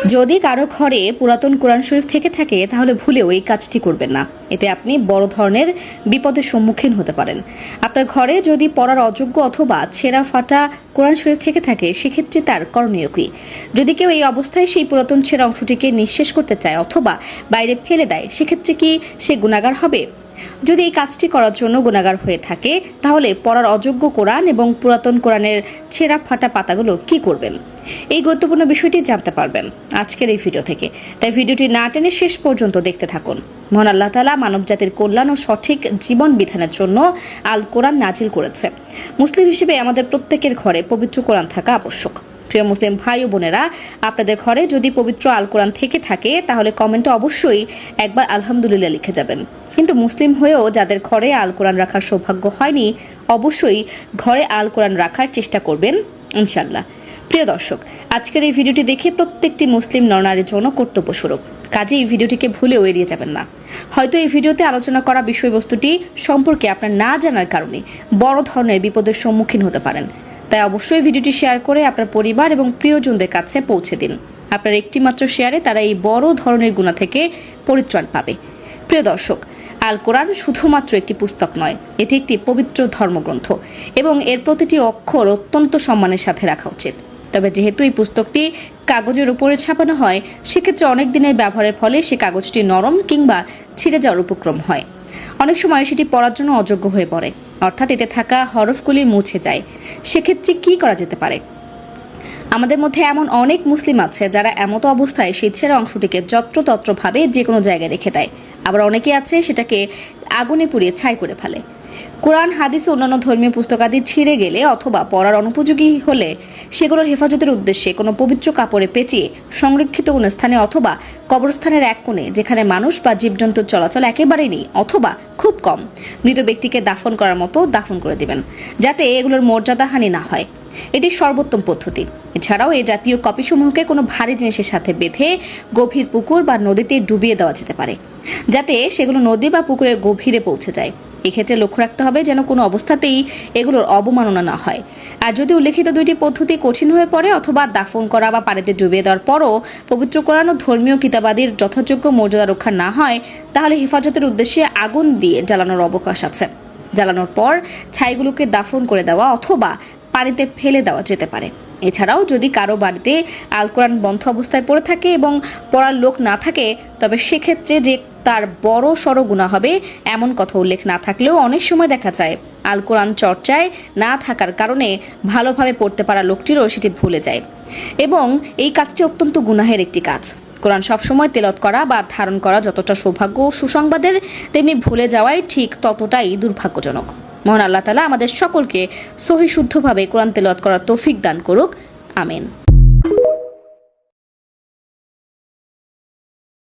যদি কারো ঘরে পুরাতন কোরআন শরীফ থেকে থাকে তাহলে ভুলেও এই কাজটি করবেন না। এতে আপনি বড় ধরনের বিপদের সম্মুখীন হতে পারেন। আপনার ঘরে যদি পড়ার অযোগ্য অথবা ছেঁড়া ফাটা কোরআন শরীফ থেকে থাকে সেক্ষেত্রে তার করণীয় কি? যদি কেউ এই অবস্থায় সেই পুরাতন ছেঁড়া অংশটিকে নিঃশেষ করতে চায় অথবা বাইরে ফেলে দেয় সেক্ষেত্রে কি সে গুনাহগার হবে? যদি এই কাজটি করার জন্য গুনাহগার হয়ে থাকে তাহলে পড়ার অযোগ্য কোরআন এবং পুরাতন কোরআনের ছেঁড়া ফাটা পাতাগুলো কি করবেন? এই গুরুত্বপূর্ণ বিষয়টি জানতে পারবেন আজকের এই ভিডিও থেকে, তাই ভিডিওটি না টেনে শেষ পর্যন্ত দেখতে থাকুন। মহান আল্লাহ তাআলা মানবজাতির কল্যাণ ও সঠিক জীবন বিধানের জন্য আল কোরআন নাজিল করেছে। মুসলিম হিসেবে আমাদের প্রত্যেকের ঘরে পবিত্র কোরআন থাকা আবশ্যক। প্রিয় মুসলিম ভাই ও বোনেরা, আপনাদের ঘরে যদি পবিত্র আল কোরআন থেকে থাকে তাহলে কমেন্টে অবশ্যই একবার আলহামদুলিল্লাহ লিখে যাবেন। কিন্তু মুসলিম হয়েও যাদের ঘরে আল কোরআন রাখার সৌভাগ্য হয়নি অবশ্যই ঘরে আল কোরআন রাখার চেষ্টা করবেন ইনশাআল্লাহ। প্রিয় দর্শক, আজকের এই ভিডিওটি দেখে প্রত্যেকটি মুসলিম নরনারীর জন্য কর্তব্যস্বরূপ, কাজে এই ভিডিওটিকে ভুলেও এড়িয়ে যাবেন না। হয়তো এই ভিডিওতে আলোচনা করা বিষয়বস্তুটি সম্পর্কে আপনার না জানার কারণে বড় ধরনের বিপদের সম্মুখীন হতে পারেন। তাই অবশ্যই ভিডিওটি শেয়ার করে আপনার পরিবার এবং প্রিয়জনদের কাছে পৌঁছে দিন। আপনার একটি মাত্র শেয়ারে তারা এই বড় ধরনের গুনাহ থেকে পরিত্রাণ পাবে। প্রিয় দর্শক, আল কোরআন শুধুমাত্র একটি পুস্তক নয়, এটি একটি পবিত্র ধর্মগ্রন্থ এবং এর প্রতিটি অক্ষর অত্যন্ত সম্মানের সাথে রাখা উচিত। তবে যেহেতু এই পুস্তকটি কাগজের উপরে ছাপানো হয় সেক্ষেত্রে অনেক দিনের ব্যবহারের ফলে সে কাগজটি নরম কিংবা ছিঁড়ে যাওয়ার উপক্রম হয়। অনেক সময় সেটি পড়ার জন্য অযোগ্য হয়ে পড়ে, অর্থাৎ এতে থাকা হরফগুলি মুছে যায়। সেক্ষেত্রে কি করা যেতে পারে? আমাদের মধ্যে এমন অনেক মুসলিম আছে যারা এমতো অবস্থায় সেই ছেঁড়া অংশটিকে যত্রতত্রভাবে যে কোনো জায়গায় রেখে দেয়। আবার অনেকে আছে সেটাকে আগুনে পুড়িয়ে ছাই করে ফেলে। কোরআন, হাদিস ও অন্যান্য ধর্মীয় পুস্তকাদি ছিঁড়ে গেলে অথবা পড়ার অনুপযোগী হলে সেগুলোর হেফাজতের উদ্দেশ্যে কোনো পবিত্র কাপড়ে পেঁচিয়ে সংরক্ষিত কোনো স্থানে অথবা কবরস্থানের এক কোণে, যেখানে মানুষ বা জীবজন্তুর চলাচল একেবারেই নেই অথবা খুব কম, মৃত ব্যক্তিকে দাফন করার মতো দাফন করে দিবেন, যাতে এগুলোর মর্যাদাহানি না হয়। এটি সর্বোত্তম পদ্ধতি। এছাড়াও এই জাতীয় কপিসমূহকে কোনো ভারী জিনিসের সাথে বেঁধে গভীর পুকুর বা নদীতে ডুবিয়ে দেওয়া যেতে পারে, যাতে সেগুলো নদী বা পুকুরের গভীরে পৌঁছে যায়। এক্ষেত্রে লক্ষ্য রাখতে হবে যেন কোনো অবস্থাতেই এগুলোর অবমাননা না হয়। আর যদি উল্লেখিত দুইটি পদ্ধতি কঠিন হয়ে পড়ে অথবা দাফন করা বা পানিতে ডুবিয়ে দেওয়ার পরও পবিত্র কোরআন ও ধর্মীয় কিতাবাদির যথাযোগ্য মর্যাদা রক্ষা না হয় তাহলে হেফাজতের উদ্দেশ্যে আগুন দিয়ে জ্বালানোর অবকাশ আছে। জ্বালানোর পর ছাইগুলোকে দাফন করে দেওয়া অথবা পানিতে ফেলে দেওয়া যেতে পারে। এছাড়াও যদি কারো বাড়িতে আল কোরআন বন্ধ অবস্থায় পড়ে থাকে এবং পড়ার লোক না থাকে তবে সেক্ষেত্রে যে তার বড় সড় গুনাহ হবে এমন কথা উল্লেখ না থাকলেও অনেক সময় দেখা যায় আল কোরআন চর্চায় না থাকার কারণে ভালোভাবে পড়তে পারা লোকটিরও সেটি ভুলে যায় এবং এই কাজটি অত্যন্ত গুনাহের একটি কাজ। কোরআন সবসময় তেলাওয়াত করা বা ধারণ করা যতটা সৌভাগ্য ও সুসংবাদের, তেমনি ভুলে যাওয়াই ঠিক ততটাই দুর্ভাগ্যজনক। মহান আল্লাহ তাআলা আমাদের সকলকে সহি শুদ্ধভাবে কোরআন তেলাওয়াত করার তৌফিক দান করুক। আমিন।